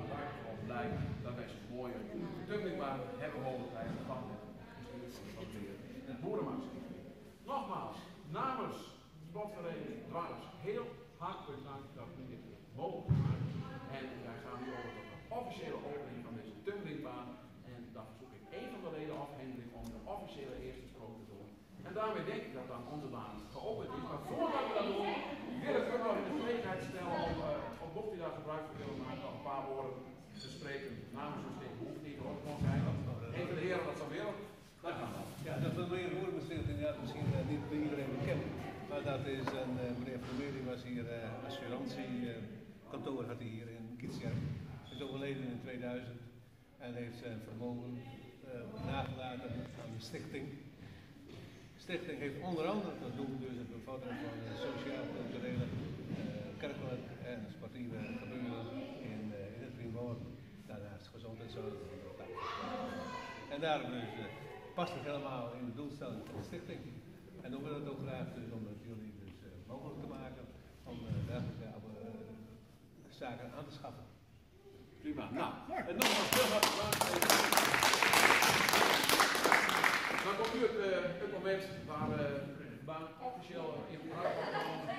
en daar ben ik wel blij dat wij zo'n mooie tunnelbaan hebben mogen krijgen van het Boerenmars. Nogmaals, namens sportvereniging Dwarps heel hartelijk dank dat u dit mogelijk gemaakt. En wij gaan nu over tot de officiële opening van deze tunnelbaan. En dan verzoek ik één van de leden of Hendrik om de officiële eerste strook te doen. En daarmee denk ik dat dan onze baan geopend is. Maar voordat we dat doen, wil ik u nog in de gelegenheid stellen om mocht u daar gebruik van willen maken, om een paar woorden te spreken namens ons tegen. Hoeft niet hoor, kon zijn dat een van de heren dat zou willen. Dat kan dan. Ja, dat we meneer Boerenbesteed inderdaad misschien niet bij iedereen bekend. Maar dat is een meneer Vermeer, die was hier assurantiekantoor had hij hier in Kietsjerk. Hij is overleden in 2000 en heeft zijn vermogen nagelaten aan de stichting. De stichting heeft onder andere tot doel dus het bevorderen van sociaal, culturele, kerkelijk en sportieve gebeuren in het Primor. Daarnaast gezondheidszorg. En daarom dus past het helemaal in de doelstelling van de stichting. En dan willen we het ook graag dus om het jullie dus mogelijk te maken om dergelijke zaken aan te schaffen. Prima. Nou, en nogmaals heel hartelijk dank. Dan komt nu het moment waar de baan officieel in gebruik wordt genomen.